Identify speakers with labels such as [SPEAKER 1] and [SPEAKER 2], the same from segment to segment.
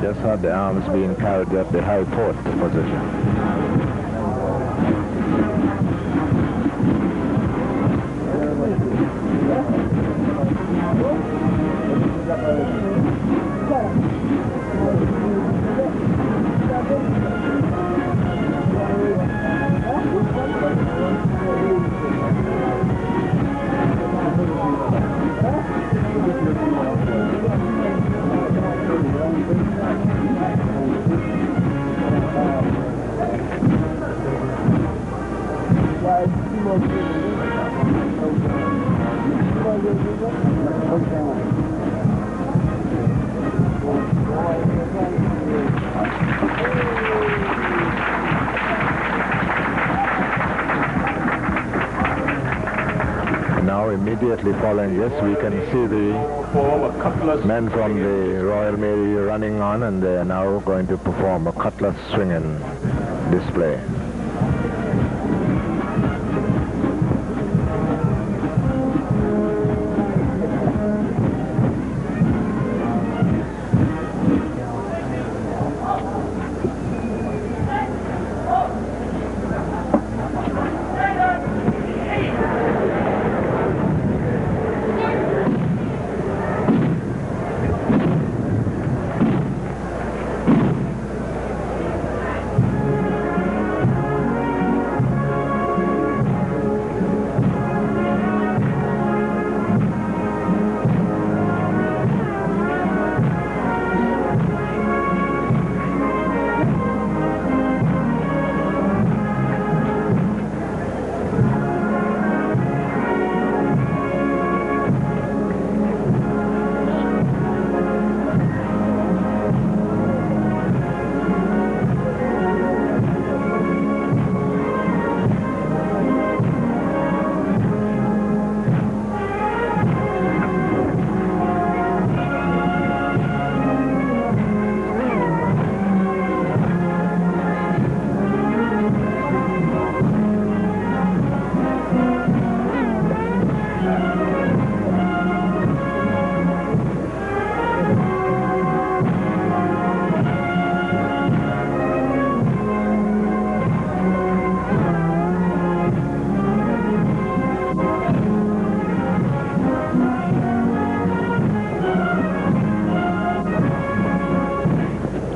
[SPEAKER 1] just had the arms being carried at the high port position. Now immediately following this, we can see the men from the Royal Navy running on, and they are now going to perform a cutlass swinging display.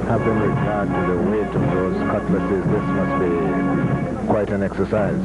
[SPEAKER 1] Having regard to the weight of those cutlasses, this must be quite an exercise.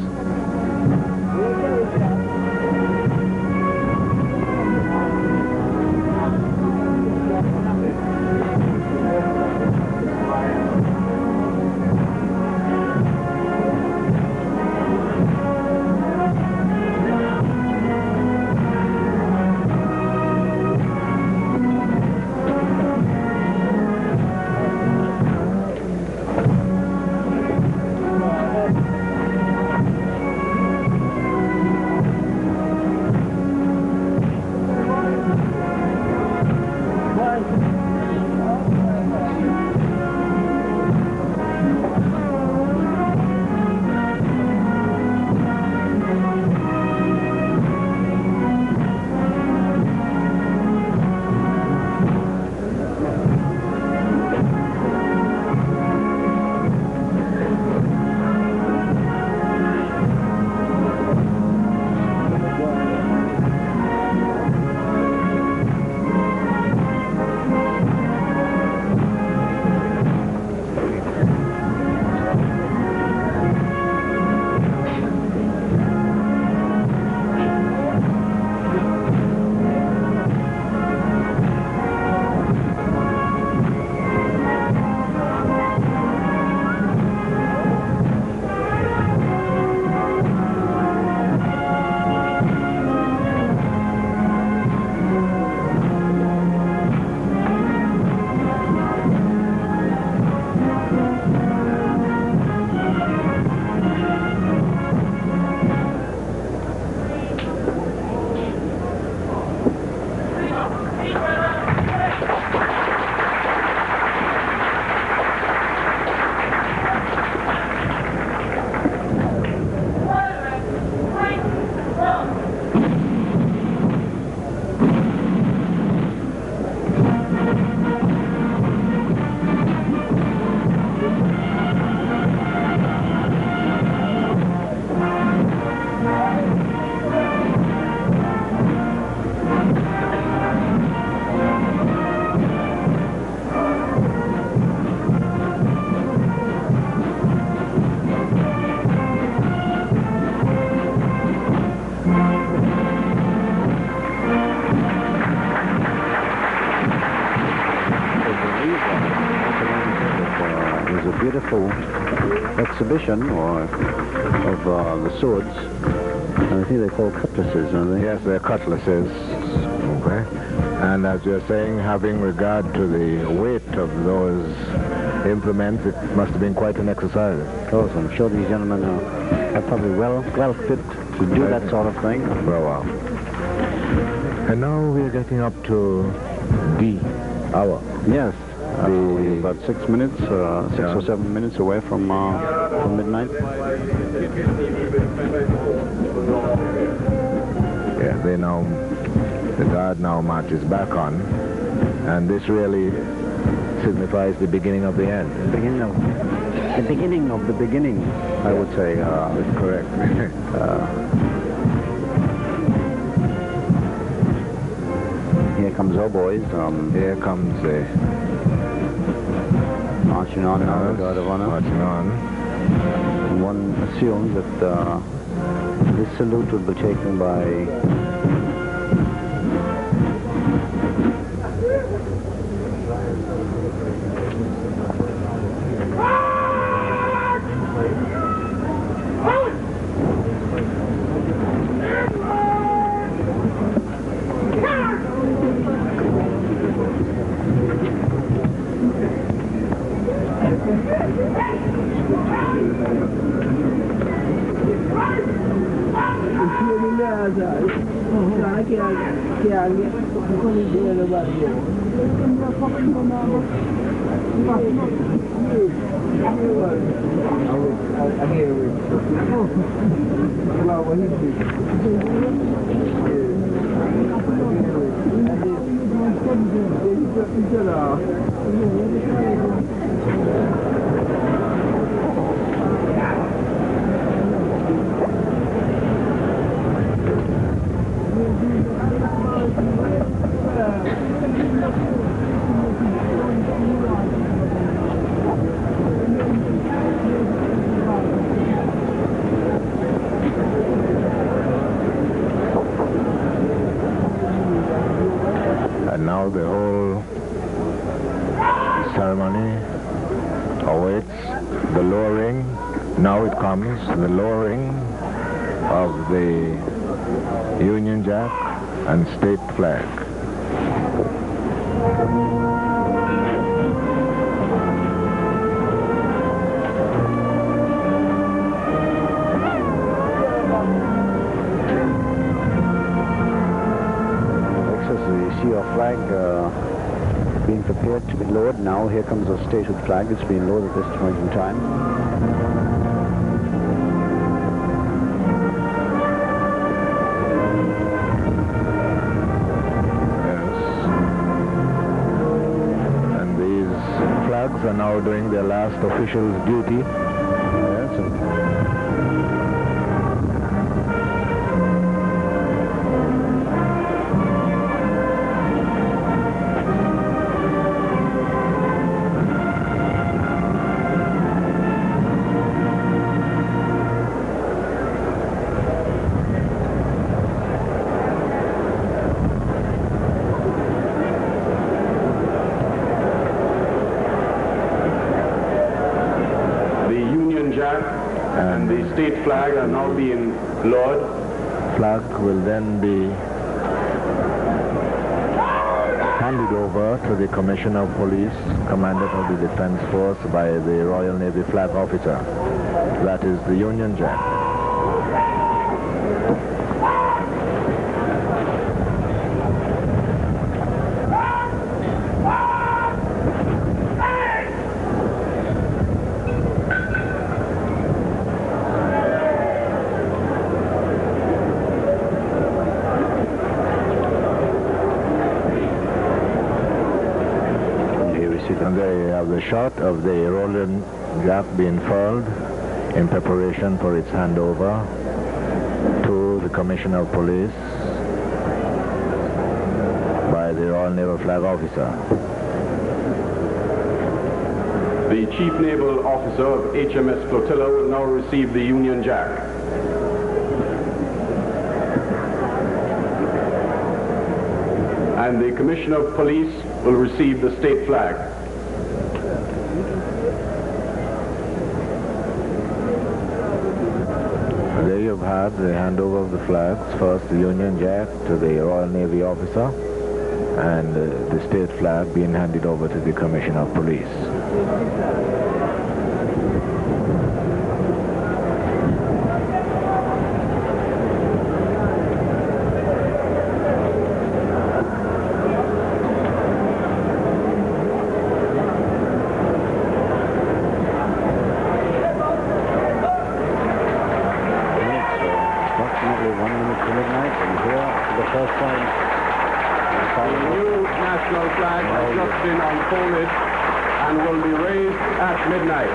[SPEAKER 2] It was a beautiful exhibition of the swords. And I think they're called cutlasses, aren't they?
[SPEAKER 1] Yes, they're cutlasses. Okay. And as you're saying, having regard to the weight of those implements, it must have been quite an exercise.
[SPEAKER 2] Of course, I'm sure these gentlemen are probably well fit to do that sort of thing.
[SPEAKER 1] Well, wow. And now we're getting up to D hour.
[SPEAKER 2] Yes. About 6 minutes, 6 or 7 minutes away from midnight.
[SPEAKER 1] Yeah, the guard now marches back on, and this really signifies the beginning of the end.
[SPEAKER 2] The beginning of the beginning, I would say.
[SPEAKER 1] That's correct.
[SPEAKER 2] Here comes our boys.
[SPEAKER 1] Here comes the
[SPEAKER 2] marching on now, the Guard of Honor.
[SPEAKER 1] Marching on.
[SPEAKER 2] And one assumes that this salute will be taken by
[SPEAKER 1] And now the whole ceremony awaits the lowering. Now it comes, the lowering of the Union Jack and state flag.
[SPEAKER 2] Our flag being prepared to be lowered. Now here comes a statehood flag. It's being lowered at this point in time.
[SPEAKER 1] Yes. And these flags are now doing their last official duty.
[SPEAKER 2] Yes.
[SPEAKER 3] And the state flag are now being lowered.
[SPEAKER 1] Flag will then be handed over to the Commissioner of Police, Commandant of the Defense Force, by the Royal Navy flag officer. That is the Union Jack. And there you have the shot of the Royal Jack being furled in preparation for its handover to the Commissioner of Police by the Royal Naval Flag Officer.
[SPEAKER 3] The Chief Naval Officer of HMS Flotilla will now receive the Union Jack. And the Commissioner of Police will receive the state flag.
[SPEAKER 1] had the handover of the flags, first the Union Jack to the Royal Navy officer, and the state flag being handed over to the Commissioner of Police.
[SPEAKER 3] And will be raised at midnight.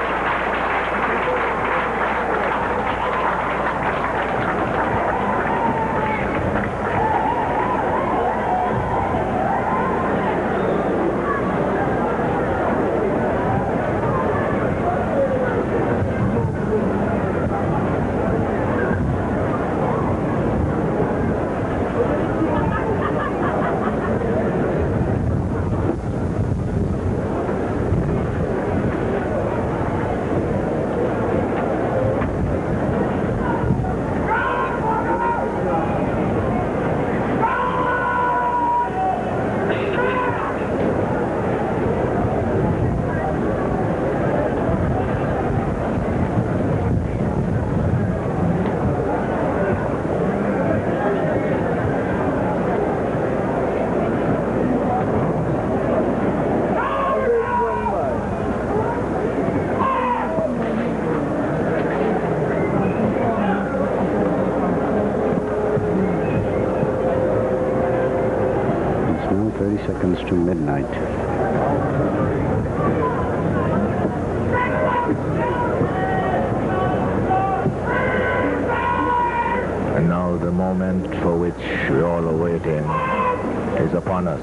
[SPEAKER 2] Seconds to midnight.
[SPEAKER 1] And now the moment for which we're all awaiting is upon us.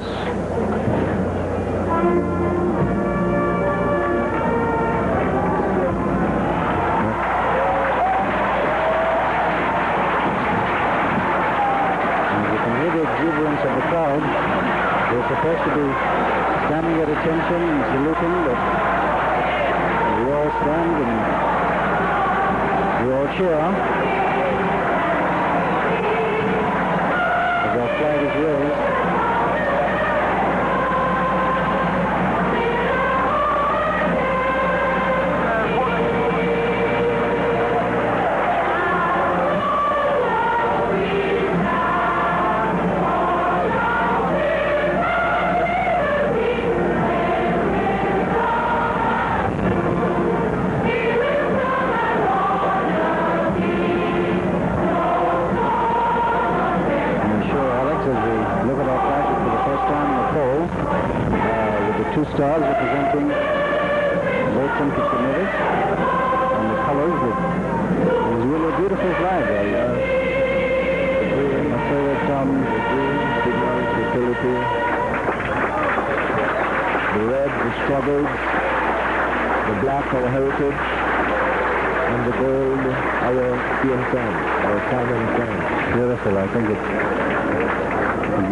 [SPEAKER 2] And you can hear the exuberance of the crowd. They're supposed to be standing at attention and saluting, but we all stand and we all cheer as our flag is raised. Two stars representing both Kitchener's and the colors. It was really a beautiful flag. My favorite the green signals utility, the red the struggles, the black our heritage, and the gold our CM our time and time. Beautiful. I think it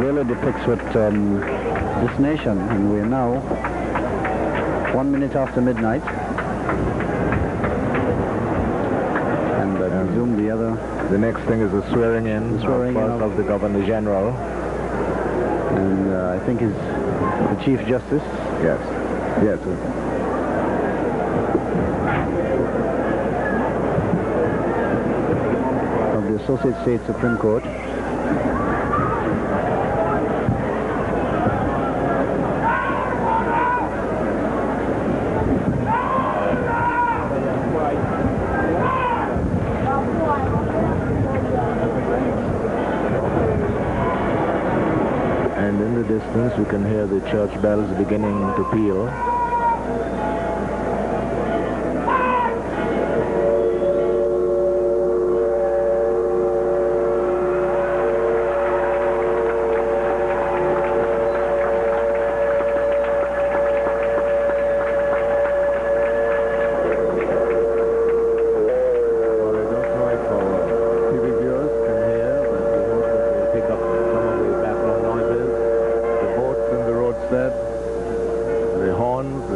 [SPEAKER 2] really depicts what this nation, and we are now 1 minute after midnight, and resume the other.
[SPEAKER 1] The next thing is the swearing in, of the Governor General,
[SPEAKER 2] and I think is the Chief Justice.
[SPEAKER 1] Yes, yes.
[SPEAKER 2] Of the Associate State Supreme Court.
[SPEAKER 1] And in the distance we can hear the church bells beginning to peal.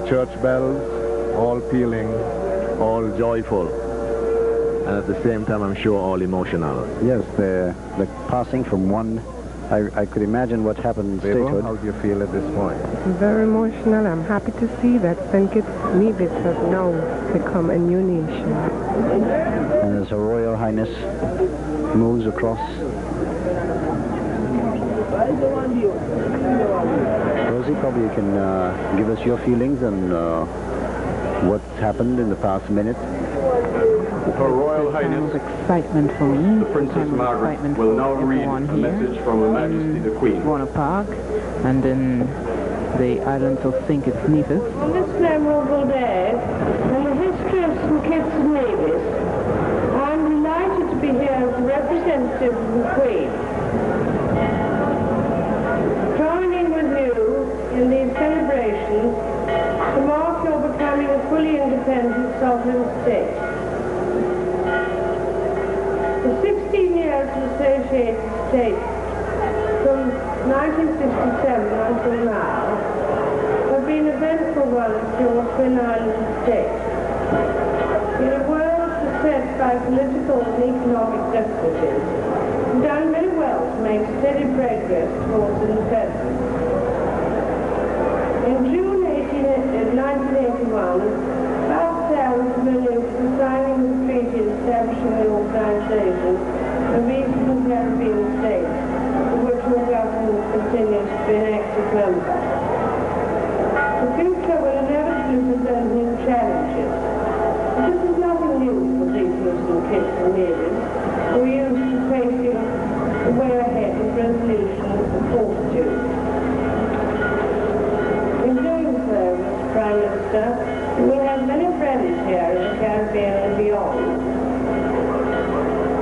[SPEAKER 1] Church bells, all pealing, all joyful. and at the same time, I'm sure, all emotional.
[SPEAKER 2] Yes, the passing from one, I could imagine what happened in statehood.
[SPEAKER 1] How do you feel at this point?
[SPEAKER 4] Very emotional. I'm happy to see that St. Kitts Nevis has now become a new nation.
[SPEAKER 2] And as Her Royal Highness moves across. Rosie, probably you can give us your feelings on what's happened in the past minute.
[SPEAKER 3] Her Royal Highness,
[SPEAKER 5] Excitement for me.
[SPEAKER 3] the Princess Margaret, will now read a message from Her Majesty the Queen.
[SPEAKER 5] Warner Park, and in the islands of St. Kitts Nevis.
[SPEAKER 6] On this memorable day, in the history of St. Kitts Nevis, I'm delighted to be here as a representative of the Queen. Joining with you in these celebrations to mark your becoming a fully independent sovereign state. The 16 years of associated states from 1967 until now have been eventful ones for your twin island state. In a world beset by political and economic difficulties, you've done very well to make steady progress towards independence. In June 1981, about Sarah familiar with the signing of the treaty establishing the organization of Eastern Caribbean states, of which your government continues to be an active member. The future will inevitably present new challenges. But this is nothing new for people of St. Kitts and Nevis, who are used to facing the way ahead with resolution and fortitude. In doing so, Mr. Prime Minister, you will have many friends here in the Caribbean and beyond.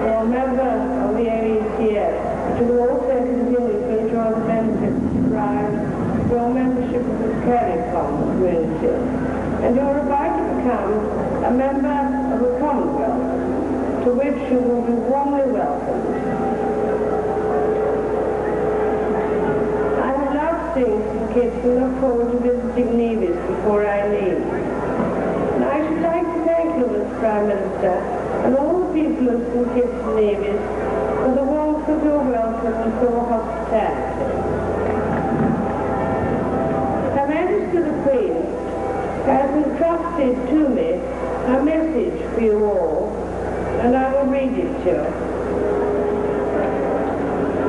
[SPEAKER 6] You're a member of the AECS, but you will also continue to enjoy the benefits derived from your membership of the CARICOM community. And you're about to become a member of the Commonwealth, to which you will be warmly welcomed. I have loved seeing St. Kitts and look forward to visiting Nevis before I leave. And I should like to thank you, Mr. Prime Minister, and all the people of St. Kitts and Nevis for the warmth of your welcome and for your hospitality. Her Majesty the Queen has entrusted to me a message for you all, and I will read it to you.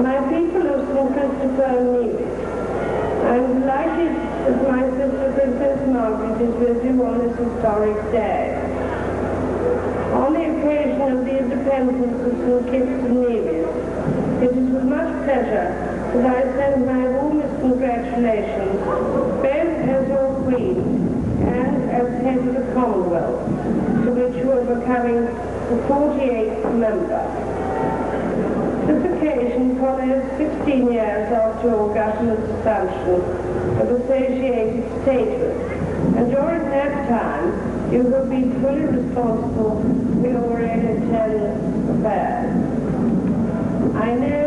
[SPEAKER 6] My people of St. Christopher and Nevis, I am delighted that my sister Princess Margaret is with you on this historic day. On the occasion of the independence of St. Kitts and Nevis, it is with much pleasure that I send my warmest congratulations, both as your Queen and as head of the Commonwealth, to which you are becoming the 48th member. This occasion follows 16 years after your government's assumption of associated statehood, and during that time you have been fully responsible for your own internal affairs. I know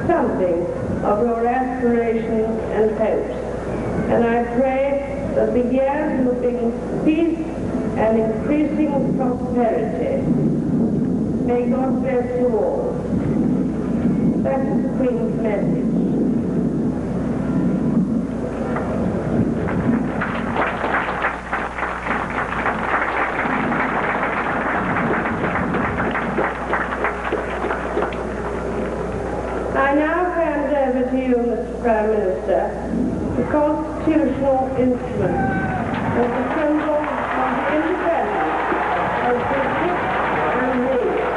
[SPEAKER 6] something of your aspirations and hopes, and I pray that the years will bring peace and increasing prosperity. May God bless you all. That is the Queen's message. I now hand over to you, Mr. Prime Minister, the constitutional instrument as the symbol of the independence of St. Kitts and Nevis.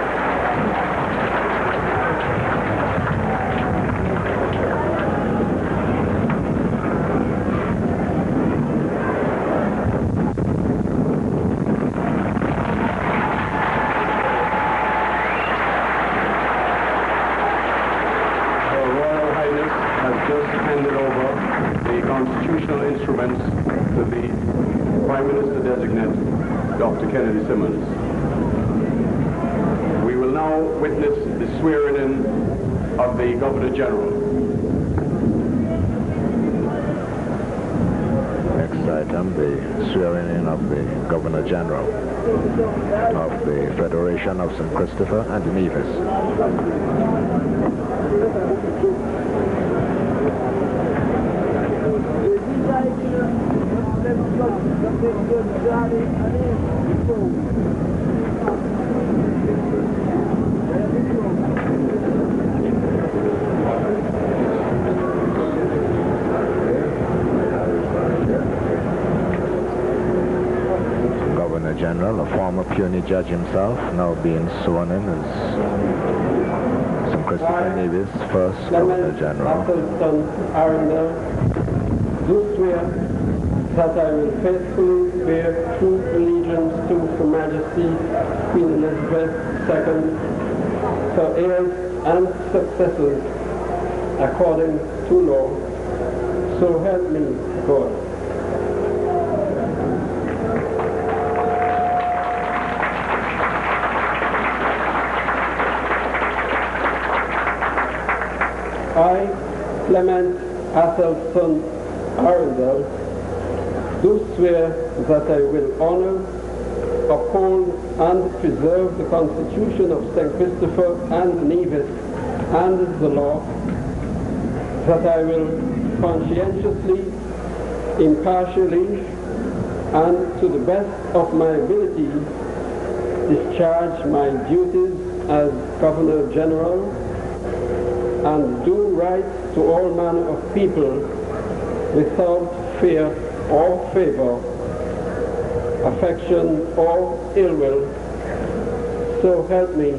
[SPEAKER 3] Handed over the constitutional instruments to the Prime Minister-designate, Dr. Kennedy Simmons. We will now witness the swearing-in of the Governor-General.
[SPEAKER 1] next item, the swearing in of the Governor General of the Federation of St. Christopher and Nevis. Governor General, a former puisne judge himself, now being sworn in as St. Christopher Nevis' first Governor General.
[SPEAKER 7] Do swear that I will faithfully bear true allegiance to Her Majesty Queen Elizabeth II, her heirs and successors, according to law. So help me God. I, Clement Athelson Arundel, do swear that I will honor, uphold, and preserve the Constitution of St. Christopher and Nevis and the law, that I will conscientiously, impartially, and to the best of my ability discharge my duties as Governor General and do right to all manner of people without fear or favor, affection or ill will. So help me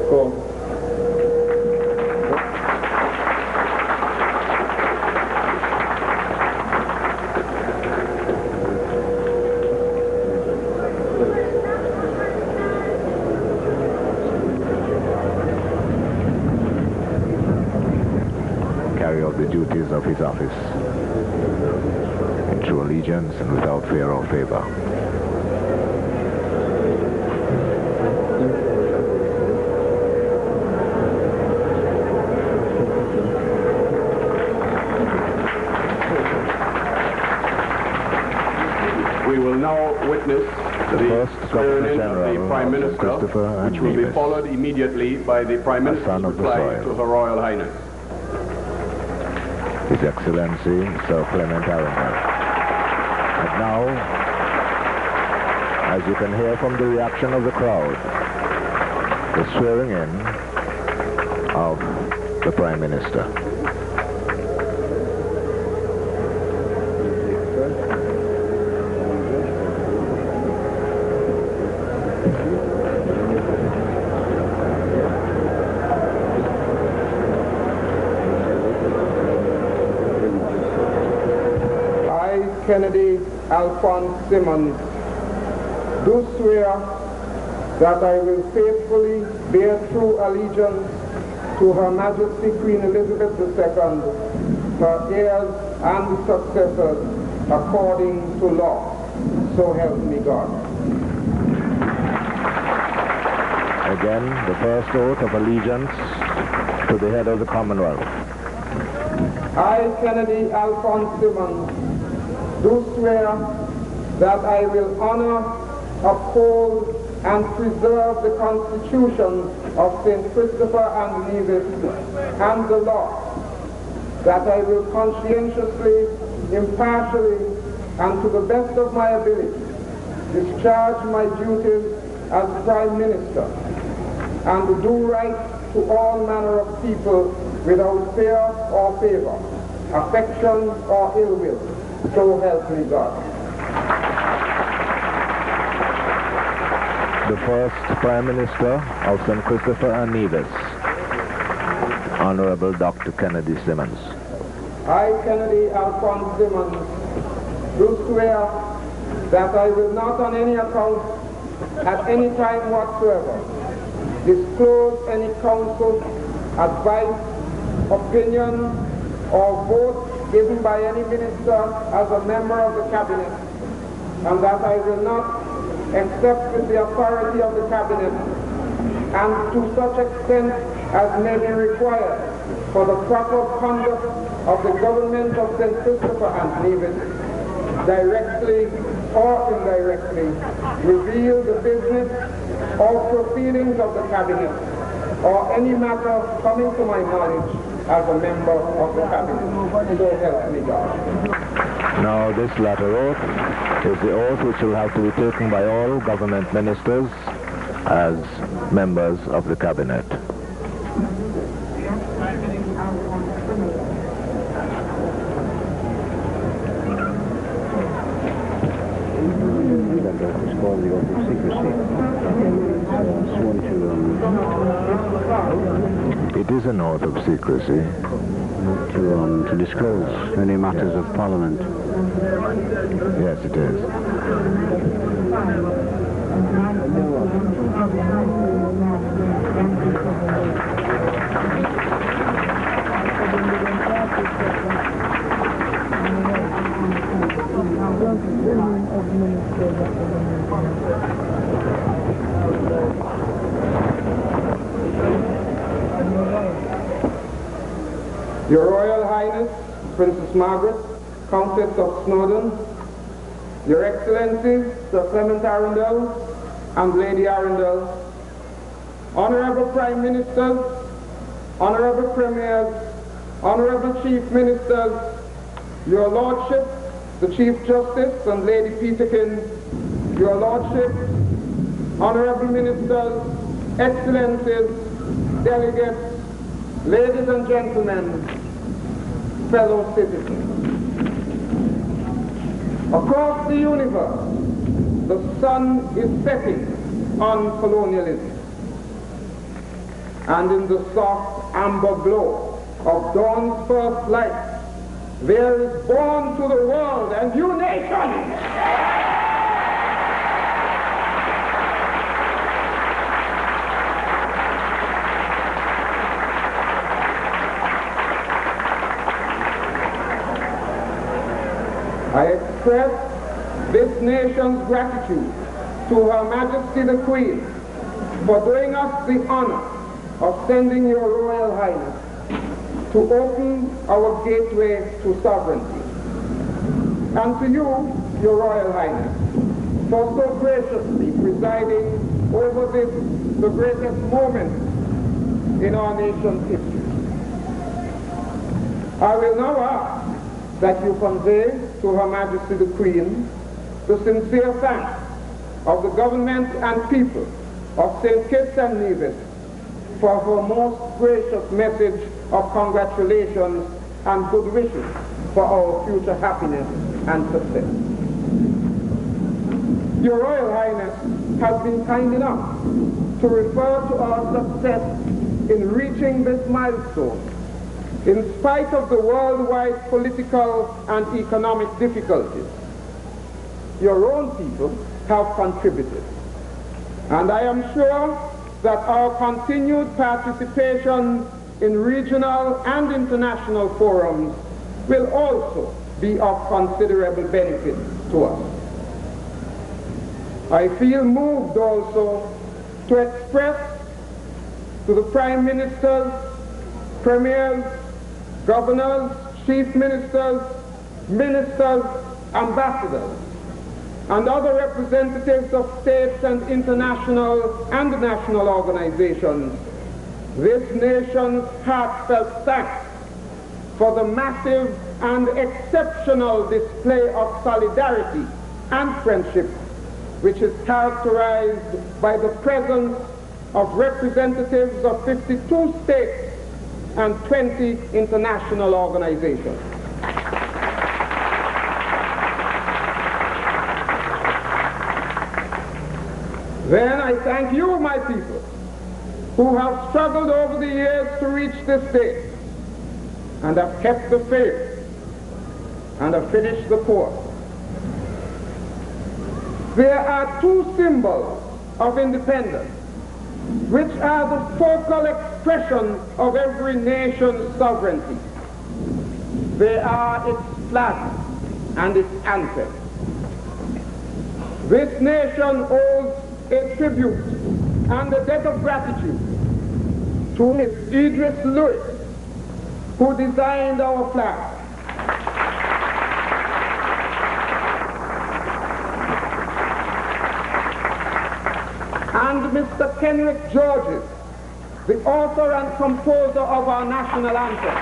[SPEAKER 7] God.
[SPEAKER 1] Carry out the duties of his office in true allegiance and without fear or favor.
[SPEAKER 3] We will now witness the swearing in of the Prime Minister, which will be followed immediately by the Prime Minister's reply to Her Royal Highness.
[SPEAKER 1] His Excellency Sir Clement Arundel. And now, as you can hear from the reaction of the crowd, the swearing in of the Prime Minister.
[SPEAKER 8] Kennedy Alphonse Simmons, do swear that I will faithfully bear true allegiance to Her Majesty Queen Elizabeth II, her heirs and successors, according to law. So help me God.
[SPEAKER 1] Again, the first oath of allegiance to the head of the Commonwealth.
[SPEAKER 8] I, Kennedy Alphonse Simmons, do swear that I will honor, uphold, and preserve the Constitution of St. Christopher and Nevis and the law, that I will conscientiously, impartially, and to the best of my ability discharge my duties as Prime Minister and do right to all manner of people without fear or favor, affection or ill will. So help me God.
[SPEAKER 1] The first Prime Minister of St. Christopher and Nevis, Honorable Dr. Kennedy Simmons.
[SPEAKER 8] I, Kennedy Alphonse Simmons, do swear that I will not on any account, at any time whatsoever, disclose any counsel, advice, opinion, or vote given by any minister as a member of the cabinet, and that I will not, except with the authority of the cabinet, and to such extent as may be required for the proper conduct of the government of St. Christopher and Nevis, directly or indirectly, reveal the business or proceedings of the Cabinet or any matter coming to my knowledge as a member of the Cabinet. So help me God.
[SPEAKER 1] Now this latter oath is the oath which will have to be taken by all government ministers as members of the Cabinet. It is an oath of secrecy.
[SPEAKER 2] To disclose any matters of Parliament.
[SPEAKER 1] Yes, it is.
[SPEAKER 8] Your Royal Highness, Princess Margaret, Countess of Snowdon, Your Excellencies, Sir Clement Arundel and Lady Arundel, Honorable Prime Ministers, Honorable Premiers, Honorable Chief Ministers, Your Lordship, the Chief Justice and Lady Peterkin, Your Lordship, Honorable Ministers, Excellencies, Delegates, Ladies and gentlemen, fellow citizens. Across the universe, the sun is setting on colonialism. And in the soft amber glow of dawn's first light, there is born to the world a new nation. I express this nation's gratitude to Her Majesty the Queen for doing us the honor of sending Your Royal Highness to open our gateway to sovereignty. And to you, Your Royal Highness, for so graciously presiding over this, the greatest moment in our nation's history. I will now ask that you convey to Her Majesty the Queen the sincere thanks of the government and people of St. Kitts and Nevis for her most gracious message of congratulations and good wishes for our future happiness and success. Your Royal Highness has been kind enough to refer to our success in reaching this milestone in spite of the worldwide political and economic difficulties. Your own people have contributed. And I am sure that our continued participation in regional and international forums will also be of considerable benefit to us. I feel moved also to express to the Prime Ministers, Premiers, Governors, Chief Ministers, Ministers, Ambassadors, and other representatives of states and international and national organizations this nation's heartfelt thanks for the massive and exceptional display of solidarity and friendship which is characterized by the presence of representatives of 52 states and 20 international organizations. Then I thank you, my people, who have struggled over the years to reach this day and have kept the faith and have finished the course. There are two symbols of independence which are the focal expression of every nation's sovereignty. They are its flag and its anthem. This nation owes a tribute and a debt of gratitude to Miss Idris Lewis, who designed our flag. and Mr. Kenrick Georges, the author and composer of our national anthem.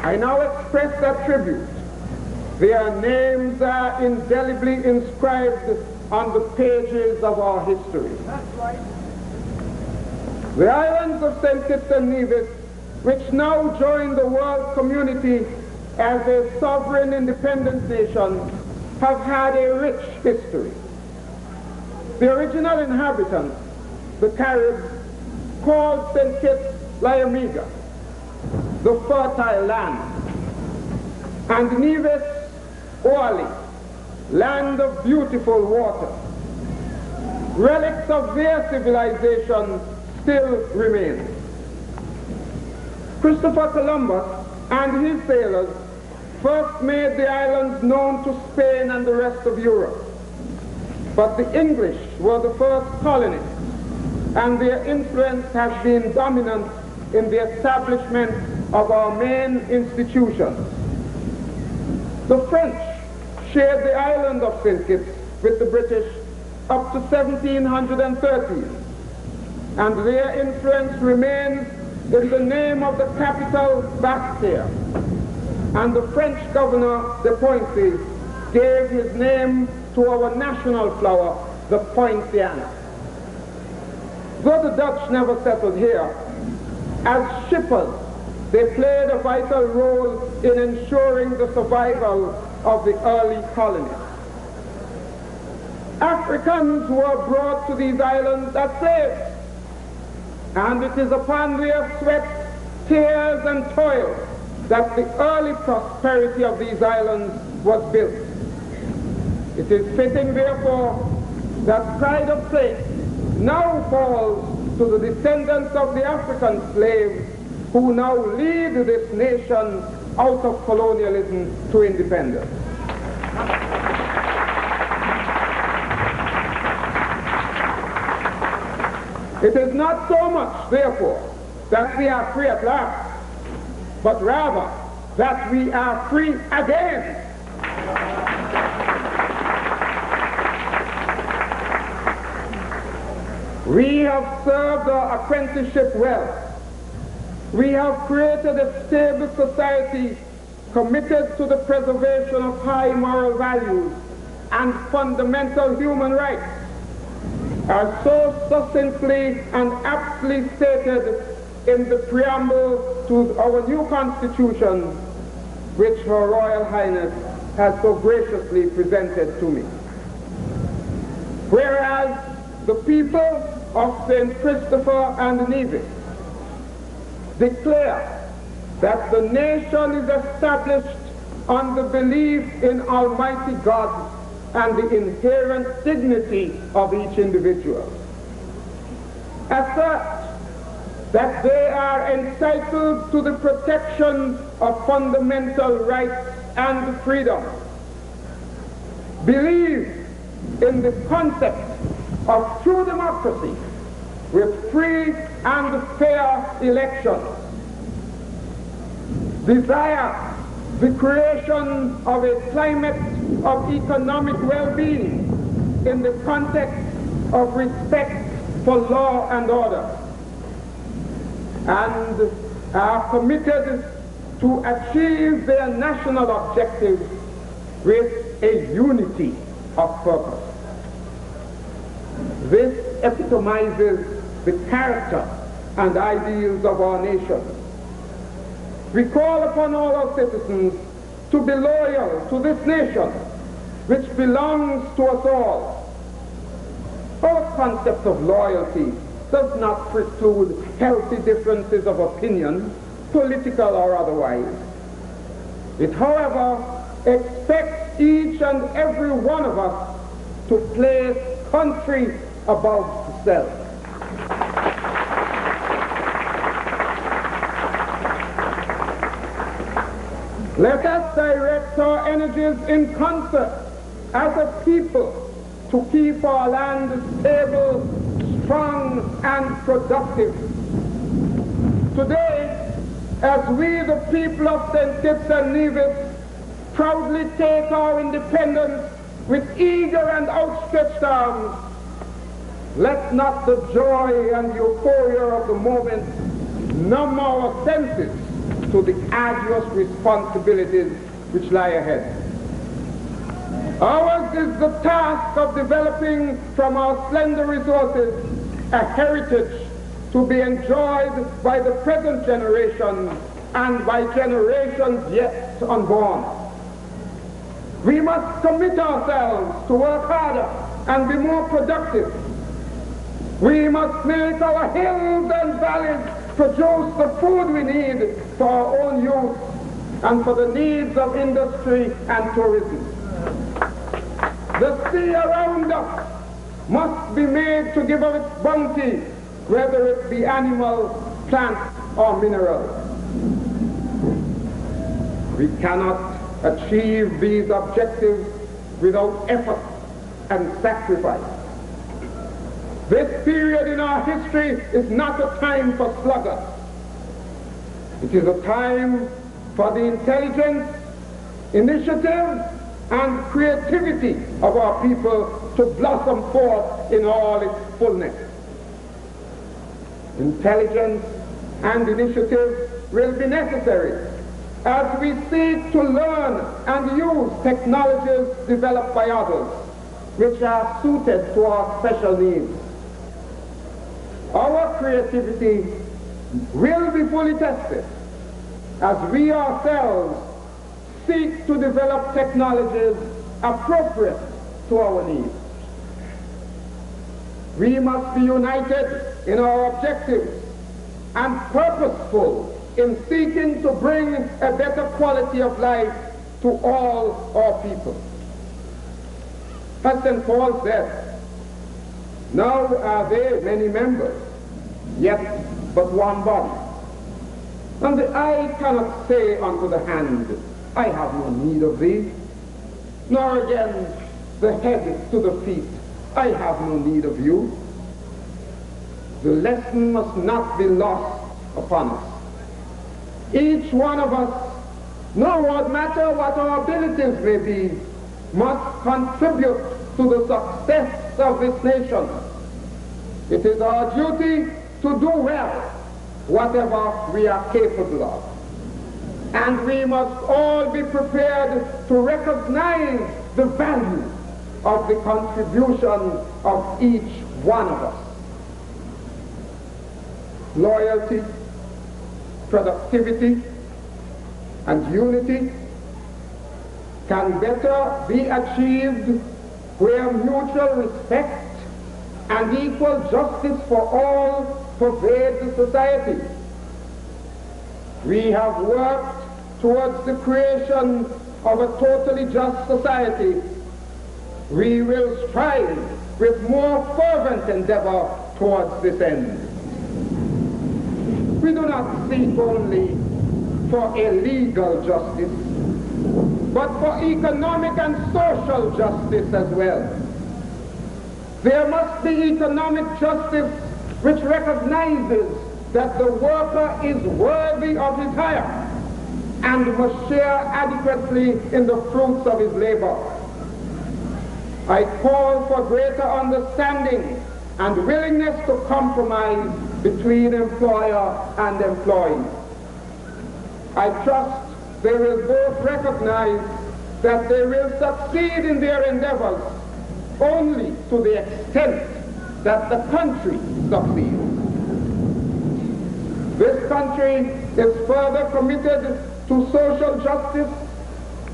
[SPEAKER 8] I now express that tribute. Their names are indelibly inscribed on the pages of our history. That's right. The islands of St. Kitts and Nevis, which now join the world community as a sovereign independent nation, have had a rich history. The original inhabitants, the Caribs, called St. Kitts Liamiga, the fertile land, and Nevis Oali, land of beautiful water. Relics of their civilization still remain. Christopher Columbus and his sailors first made the islands known to Spain and the rest of Europe. But the English were the first colonists, and their influence has been dominant in the establishment of our main institutions. The French shared the island of St. Kitts with the British up to 1713, and their influence remains in the name of the capital, Bastia, and the French governor, de Poincy, gave his name to our national flower, the poinciana. Though the Dutch never settled here, as shippers, they played a vital role in ensuring the survival of the early colonies. Africans were brought to these islands as slaves, and it is upon their sweat, tears, and toil that the early prosperity of these islands was built. It is fitting, therefore, that pride of place now falls to the descendants of the African slaves who now lead this nation out of colonialism to independence. It is not so much, therefore, that we are free at last, but rather that we are free again. We have served our apprenticeship well. We have created a stable society committed to the preservation of high moral values and fundamental human rights, as so succinctly and aptly stated in the preamble to our new Constitution, which Her Royal Highness has so graciously presented to me. Whereas the people of St. Christopher and Nevis declare that the nation is established on the belief in Almighty God and the inherent dignity of each individual. Assert that they are entitled to the protection of fundamental rights and freedoms. Believe in the concept of true democracy with free and fair elections. Desire the creation of a climate of economic well-being in the context of respect for law and order, and are committed to achieve their national objectives with a unity of purpose. This epitomizes the character and ideals of our nation. We call upon all our citizens to be loyal to this nation, which belongs to us all. Our concept of loyalty does not preclude healthy differences of opinion, political or otherwise. It, however, expects each and every one of us to place country above self. Let us direct our energies in concert as a people to keep our land stable, strong, and productive. Today, as we, the people of St. Kitts and Nevis, proudly take our independence with eager and outstretched arms, let not the joy and euphoria of the moment numb our senses to the arduous responsibilities which lie ahead. Ours is the task of developing from our slender resources a heritage to be enjoyed by the present generation and by generations yet unborn. We must commit ourselves to work harder and be more productive. We must make our hills and valleys produce the food we need for our own use and for the needs of industry and tourism. The sea around us must be made to give of its bounty, whether it be animal, plant, or mineral. We cannot achieve these objectives without effort and sacrifice. This period in our history is not a time for sluggards. It is a time for the intelligence, initiative, and creativity of our people to blossom forth in all its fullness. Intelligence and initiative will be necessary as we seek to learn and use technologies developed by others which are suited to our special needs. Our creativity will be fully tested as we ourselves seek to develop technologies appropriate to our needs. We must be united in our objectives and purposeful in seeking to bring a better quality of life to all our people. As St. Paul said, now are there many members, yet but one body. And the eye cannot say unto the hand, I have no need of thee, nor again the head to the feet, I have no need of you. The lesson must not be lost upon us. Each one of us, no matter what our abilities may be, must contribute to the success of this nation. It is our duty to do well whatever we are capable of. And we must all be prepared to recognize the value of the contribution of each one of us. Loyalty, productivity, and unity can better be achieved where mutual respect and equal justice for all pervade the society. We have worked towards the creation of a totally just society. We will strive with more fervent endeavor towards this end. We do not seek only for a legal justice, but for economic and social justice as well. There must be economic justice which recognizes that the worker is worthy of his hire and must share adequately in the fruits of his labor. I call for greater understanding and willingness to compromise between employer and employee. I trust they will both recognize that they will succeed in their endeavors only to the extent that the country succeeds. This country is further committed to social justice,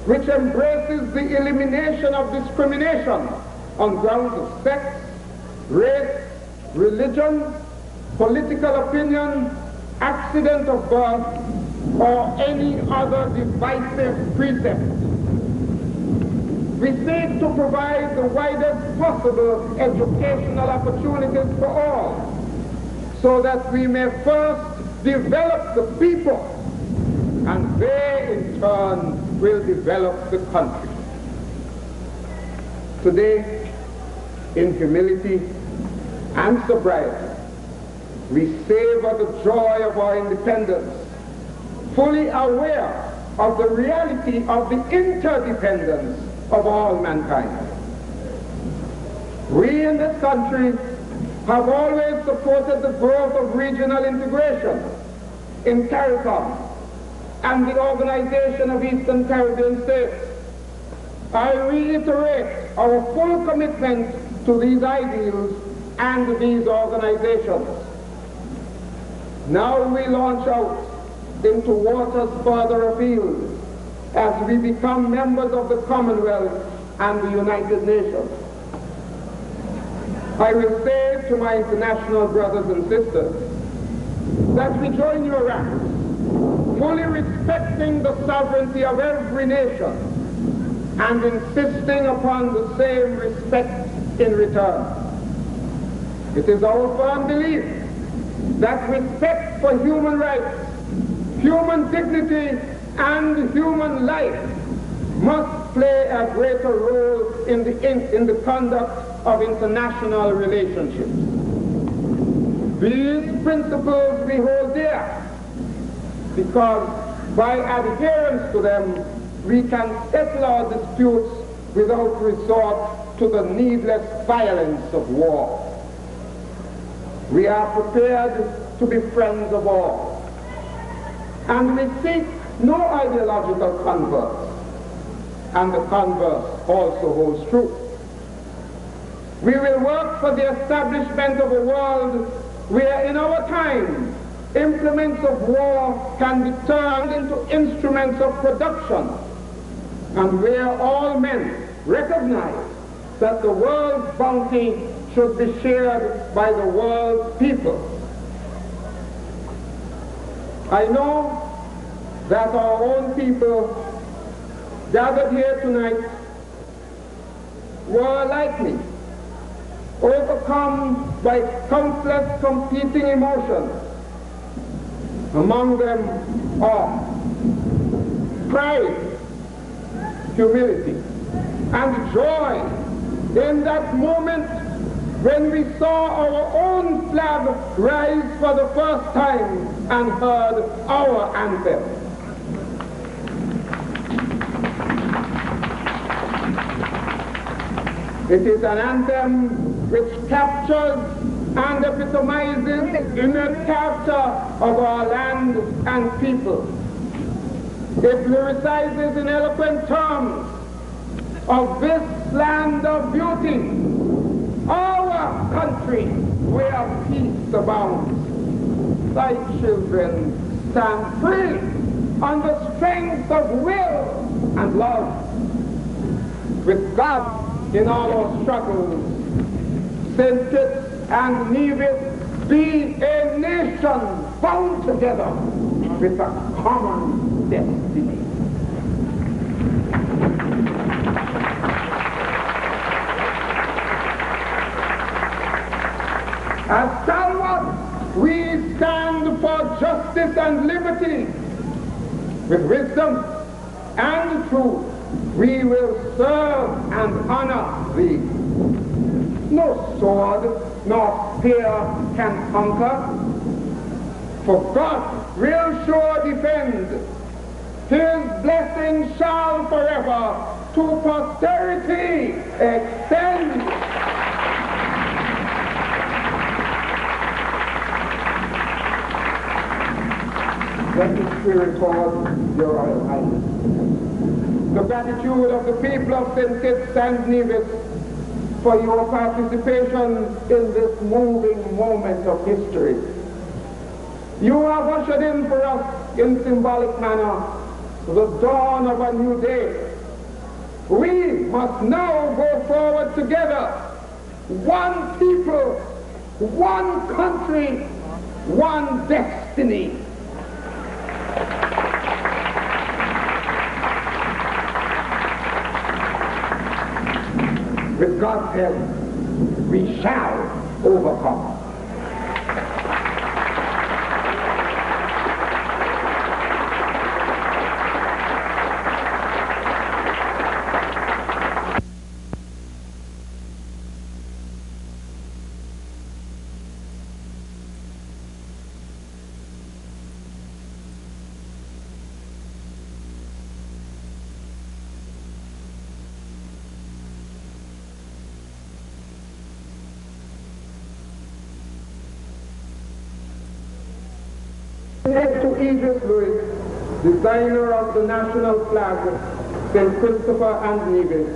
[SPEAKER 8] which embraces the elimination of discrimination on grounds of sex, race, religion, political opinion, accident of birth, or any other divisive precept. We seek to provide the widest possible educational opportunities for all, so that we may first develop the people, and they in turn will develop the country. Today, in humility and sobriety, we savor the joy of our independence, fully aware of the reality of the interdependence of all mankind. We in this country have always supported the growth of regional integration in CARICOM and the Organization of Eastern Caribbean States. I reiterate our full commitment to these ideals and these organizations. Now we launch out into waters further afield as we become members of the Commonwealth and the United Nations. I will say to my international brothers and sisters that we join your ranks, fully respecting the sovereignty of every nation and insisting upon the same respect in return. It is our firm belief that respect for human rights, human dignity, and human life must play a greater role in the conduct of international relationships. These principles we hold dear because by adherence to them we can settle our disputes without resort to the needless violence of war. We are prepared to be friends of all, and we seek no ideological converts, and the converse also holds true. We will work for the establishment of a world where in our time implements of war can be turned into instruments of production, and where all men recognize that the world's bounty should be shared by the world's people. I know that our own people gathered here tonight were like me, overcome by countless competing emotions. Among them are pride, humility, and joy in that moment when we saw our own flag rise for the first time and heard our anthem. It is an anthem which captures and epitomizes the inner character of our land and people. It lyricizes in eloquent terms of this land of beauty, our country where peace abounds. Thy children stand free on the strength of will and love. With God in all our struggles, St. Kitts and Nevis be a nation bound together with a common destiny. As stalwarts, we stand for justice and liberty. With wisdom and truth, we will serve and honor thee. No sword nor spear can conquer, for God will sure defend. His blessing shall forever to posterity extend. Let the Spirit call your Royal Highness. The gratitude of the people of St. Kitts and Nevis for your participation in this moving moment of history. You have ushered in for us in symbolic manner the dawn of a new day. We must now go forward together, one people, one country, one destiny. With God's help, we shall overcome. Slave to Edith Lewis, designer of the national flag, St. Christopher and Nevis,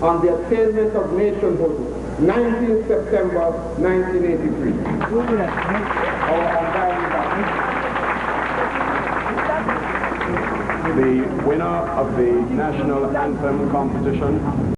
[SPEAKER 8] on the attainment of nationhood, 19 September 1983.
[SPEAKER 3] The winner of the national anthem competition